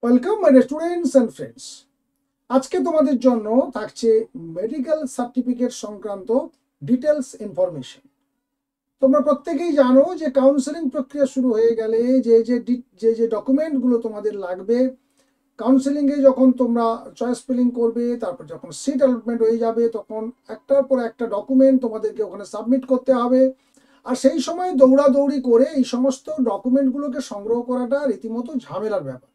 Welcome my students and friends. আজকে তোমাদের জন্য থাকছে মেডিকেল সার্টিফিকেট সংক্রান্ত ডিটেলস ইনফরমেশন। তোমরা প্রত্যেকেই জানো যে কাউন্সেলিং প্রক্রিয়া শুরু হয়ে গেলে যে ডকুমেন্টগুলো তোমাদের লাগবে, কাউন্সেলিংয়ে যখন তোমরা চয়েস ফিলিং করবে, তারপর যখন সিট অ্যালটমেন্ট হয়ে যাবে, তখন একটার পর একটা ডকুমেন্ট তোমাদেরকে ওখানে সাবমিট করতে হবে। আর সেই সময় দৌড়াদৌড়ি করে এই সমস্ত ডকুমেন্টগুলোকে সংগ্রহ করাটা রীতিমতো ঝামেলার ব্যাপার।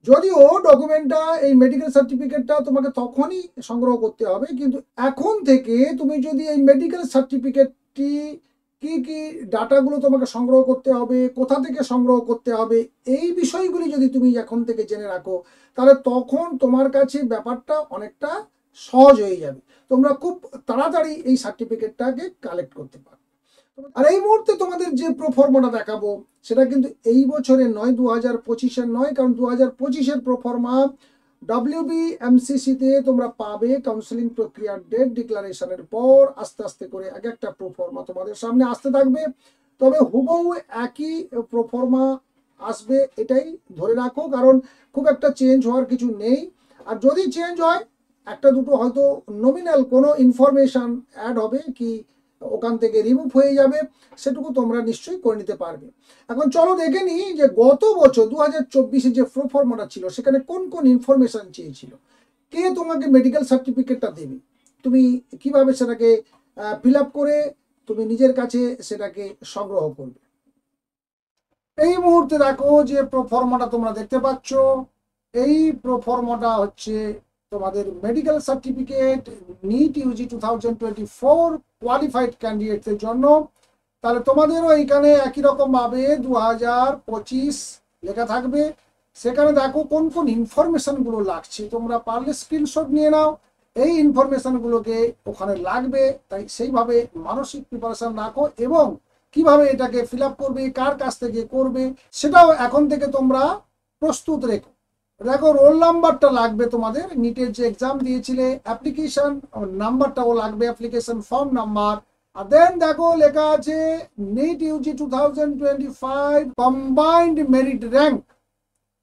যদিও ডকুমেন্টটা এই মেডিকেল সার্টিফিকেটটা তোমাকে তখনই সংগ্রহ করতে হবে, কিন্তু এখন থেকে তুমি যদি এই মেডিকেল সার্টিফিকেটটি কি কি ডাটাগুলো তোমাকে সংগ্রহ করতে হবে, কোথা থেকে সংগ্রহ করতে হবে, এই বিষয়গুলি যদি তুমি এখন থেকে জেনে রাখো, তাহলে তখন তোমার কাছে ব্যাপারটা অনেকটা সহজ হয়ে যাবে। তোমরা খুব তাড়াতাড়ি এই সার্টিফিকেটটাকে কালেক্ট করতে পারো। আর এই মুহূর্তে তোমাদের যে প্রোফর্মাটা দেখাবো সেটা কিন্তু এই বছরের নয়, 2025-এর নয়, কারণ 2025-এর প্রোফর্মা WBMCC-তে তোমরা পাবে কাউন্সিলিং প্রক্রিয়ার ডেট ডিক্লারেশনের পর। আস্তে আস্তে করে এক একটা প্রোফর্মা তোমাদের সামনে আসতে থাকবে, তবে হুবহু একই প্রোফর্মা আসবে এটাই ধরে রাখো, কারণ খুব একটা চেঞ্জ হওয়ার কিছু নেই। আর যদি চেঞ্জ হয়, একটা দুটো হয়তো নমিনাল কোনো ইনফরমেশন অ্যাড হবে কি ওখান থেকে রিমুভ হয়ে যাবে, সেটুকু তোমরা নিশ্চয়ই করে নিতে পারবে। এখন চলো দেখে নিই যে গত বছর 2024-এ যে প্রোফর্মাটা ছিল সেখানে কোন কোন ইনফরমেশন চেয়েছিল, কে তোমাকে মেডিকেল সার্টিফিকেটটা দেবে, তুমি কিভাবে সেটাকে ফিল আপ করে তুমি নিজের কাছে সেটাকে সংগ্রহ করবে। এই মুহূর্তে দেখো যে প্রোফর্মাটা তোমরা দেখতে পাচ্ছ, এই প্রোফর্মাটা হচ্ছে তোমাদের medical certificate NEET UG 2024 qualified ক্যান্ডিডেটদের জন্য। তাহলে তোমাদেরও এইখানে একই রকম ভাবে 2025 লেখা থাকবে। সেখানে দেখো কোন কোন ইনফরমেশনগুলো লাগছে, তোমরা পারলে স্ক্রিনশট নিয়ে নাও। এই ইনফরমেশনগুলোকে ওখানে লাগবে, তাই সেইভাবে মানসিক প্রিপারেশন রাখো এবং কিভাবে এটাকে ফিল আপ করবে, কার কাছ থেকে করবে, সেটাও এখন থেকে তোমরা প্রস্তুত রেখো। দেখো রোল নাম্বারটা লাগবে, তোমাদের নিটের যে এক্সাম দিয়েছিলে অ্যাপ্লিকেশন নাম্বারটাও লাগবে, অ্যাপ্লিকেশন ফর্ম নাম্বার। আর দেন দেখো লেখা আছে NEET UG 2025 combined merit rank.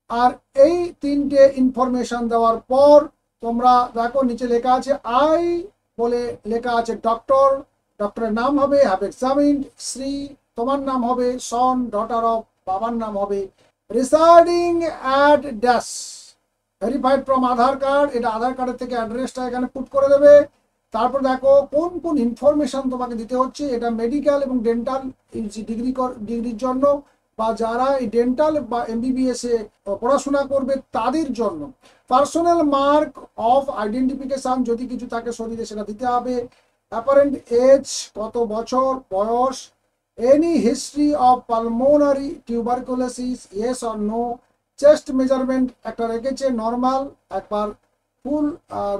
আর এই তিনটে ইনফরমেশন দেওয়ার পর তোমরা দেখো নিচে লেখা আছে আই বলে লেখা আছে ডক্টর, ডক্টরের নাম হবে হ্যাভ এক্সামিন্ড, শ্রী তোমার নাম হবে, সন ডটার অফ বাবার নাম হবে, residing at dash, verified from Aadhaar card, এটা আধার কার্ডের থেকে অ্যাড্রেসটা এখানে পুট করে দেবে। তারপর দেখো কোন কোন ইনফরমেশন তোমাকে দিতে হচ্ছে, এটা মেডিকেল এবং ডেন্টাল ডিগ্রির জন্য, বা যারা এই ডেন্টাল বা MBBS এ পড়াশোনা করবে তাদের জন্য। পার্সোনাল মার্ক অফ আইডেন্টিফিকেশন যদি কিছু থাকে শরীরে সেটা দিতে হবে। অ্যাপারেন্ট এজ কত বছর বয়স, any history of pulmonary tuberculosis yes or no, chest measurement একটা রেখেছে নর্মাল, একবার ফুল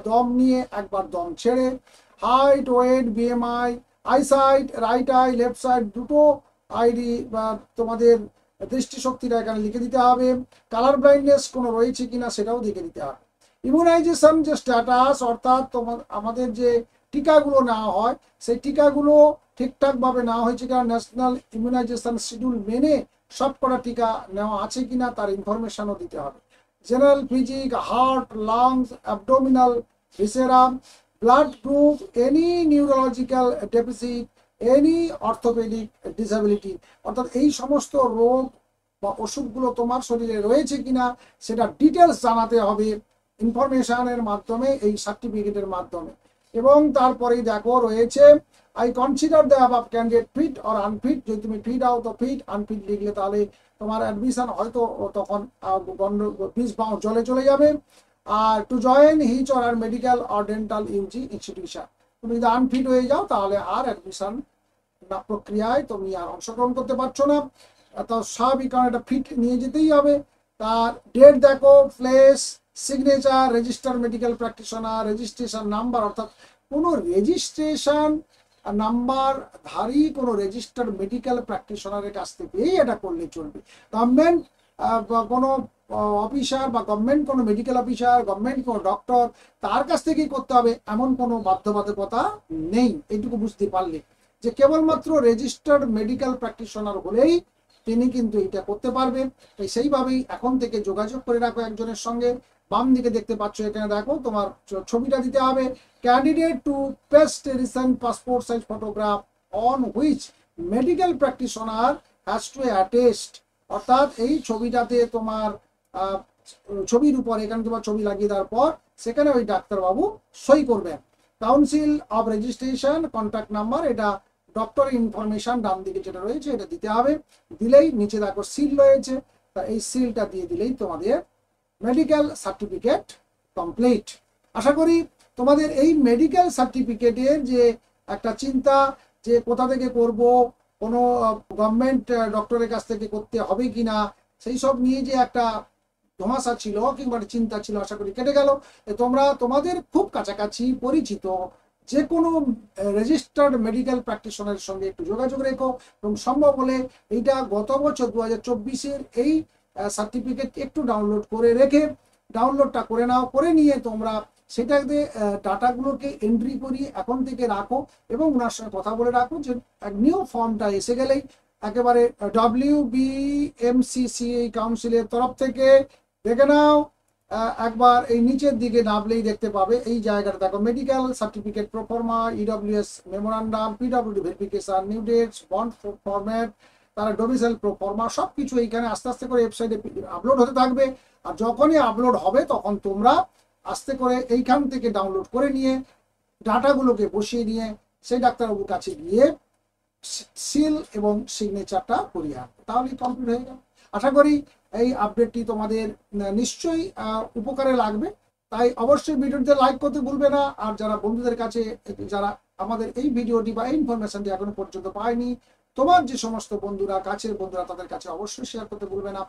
দম নিয়ে একবার দম ছেড়ে, height weight BMI, eyesight right I left side দুটো আইডি বা তোমাদের দৃষ্টিশক্তিটা এখানে লিখে দিতে হবে। কালার ব্লাইন্ডনেস কোনো রয়েছে কিনা সেটাও লিখে দিতে হবে। ইমিউনাইজেশন যে স্ট্যাটাস, অর্থাৎ আমাদের যে টিকাগুলো নেওয়া হয় সেই টিকাগুলো ঠিকঠাকভাবে নেওয়া হয়েছে কিনা, ন্যাশনাল ইমিউনাইজেশন শিডিউল মেনে সবকটা টিকা নেওয়া আছে কিনা তার ইনফরমেশনও দিতে হবে। General physique, heart, lungs, abdominal, viscera, blood group, any neurological deficit, any orthopaedic disability, অর্থাৎ এই সমস্ত রোগ বা ওষুধগুলো তোমার শরীরে রয়েছে কিনা সেটা ডিটেলস জানাতে হবে ইনফরমেশনের মাধ্যমে, এই সার্টিফিকেটের মাধ্যমে। এবং তারপরেই দেখো রয়েছে I consider the above candidate fit or unfit, যদি তুমি ফিট হও তো ফিট, আনফিট লিখলে তাহলে তোমার অ্যাডমিশন হয়তো তখন জলে চলে যাবে। আর টু জয়েন হিচ অর আর medical or dental UG institution, তুমি যদি আনফিট হয়ে যাও তাহলে আর অ্যাডমিশন প্রক্রিয়ায় তুমি আর অংশগ্রহণ করতে পারছো না, তো স্বাভাবিক, কারণ এটা ফিট নিয়ে যেতেই হবে। তার ডেট দেখো, place, signature, register medical practitioner, registration number, অর্থাৎ কোনো রেজিস্ট্রেশন নাম্বার ধারী কোনো রেজিস্টার্ড মেডিকেল প্র্যাকটিশনারের কাছ থেকেই এটা করলে চলবে। গভর্নমেন্ট কোনো অফিসার বা গভর্নমেন্ট কোনো মেডিকেল অফিসার, গভর্নমেন্ট কোনো ডক্টর, তার কাছ থেকেই করতে হবে এমন কোনো বাধ্যবাধকতা নেই। এইটুকু বুঝতে পারলে যে কেবলমাত্র রেজিস্টার্ড মেডিকেল প্র্যাকটিশনার হলেই তিনি কিন্তু এটা করতে পারবে। তাই সেইভাবেই এখন থেকে যোগাযোগ করে রাখো একজনের সঙ্গে। বাম দিকে দেখতে পাচ্ছ, এখানে দেখো তোমার ছবিটা দিতে হবে। Candidate to paste recent passport size photograph on which medical practitioner has to attest, অর্থাৎ এই ছবিটাতে তোমার ছবির উপর এখানে তোমার ছবি লাগিয়ে দেওয়ার পর সেখানে ওই ডাক্তারবাবু সই করবেন। Council of registration, contact number, এটা ডক্টর ইনফরমেশন ডান দিকে যেটা রয়েছে এটা দিতে হবে। দিলেই নিচে দেখো সিল রয়েছে, তা এই সিলটা দিয়ে দিলেই তোমাদের মেডিকেল সার্টিফিকেট কমপ্লিট। আশা করি তোমাদের এই মেডিকেল সার্টিফিকেটের যে একটা চিন্তা যে কোথা থেকে করব, কোনো গভর্নমেন্ট ডক্টরের কাছ থেকে করতে হবে কিনা, সেই সব নিয়ে যে একটা ধোঁয়াশা ছিল কিংবা চিন্তা ছিল, আশা করি কেটে গেল। তোমরা তোমাদের খুব কাছাকাছি পরিচিত যে কোনো রেজিস্টার্ড মেডিকেল প্র্যাকটিশনারের সঙ্গে একটু যোগাযোগ রেখো এবং সম্ভব হলে এইটা গত বছর 2024-এর এই সার্টিফিকেট একটু ডাউনলোড করে রেখে ডাউনলোডটা করে নাও, করে নিয়ে তোমরা সেটাতে ডাটাগুলোকে এন্ট্রি করিয়ে এখন থেকে রাখো এবং ওনার সঙ্গে কথা বলে রাখো যে এক নিউ ফর্মটা এসে গেলেই একেবারে WBMCC কাউন্সিলের তরফ থেকে দেখে নাও। একবার এই নিচের দিকে নামলেই দেখতে পাবে এই জায়গাটা দেখো, medical certificate proforma, EWS memorandum, PWD verification, new dates, bond format, তারা ডোমিসাইল প্রোফর্মা, সব কিছু এইখানে আস্তে আস্তে করে ওয়েবসাইটে আপলোড হতে থাকবে। আর যখনই আপলোড হবে তখন তোমরা আস্তে করে এইখান থেকে ডাউনলোড করে নিয়ে ডাটাগুলোকে বসিয়ে নিয়ে সেই ডাক্তারবাবুর কাছে গিয়ে সিল এবং সিগনেচারটা করিয়ে আনবে, তাহলেই কমপ্লিট হয়ে গেল। আশা করি এই আপডেটটি তোমাদের নিশ্চয়ই উপকারে লাগবে, তাই অবশ্যই ভিডিওটিতে লাইক করতে ভুলবে না। আর যারা বন্ধুদের কাছে, যারা আমাদের এই ভিডিওটি বা এই ইনফরমেশনটি এখনো পর্যন্ত পায়নি, তোমার যে সমস্ত বন্ধুরা, কাছের বন্ধুরা, তাদের কাছে অবশ্যই শেয়ার করতে ভুলবে না।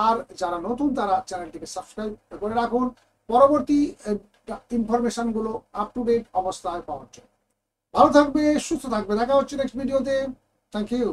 আর যারা নতুন তারা চ্যানেলটিকে সাবস্ক্রাইব করে রাখুন পরবর্তী ইনফরমেশনগুলো আপ টু ডেট অবস্থায় পাওয়ার জন্য। ভালো থাকবে, সুস্থ থাকবে, দেখা হচ্ছে নেক্সট ভিডিওতে। Thank you.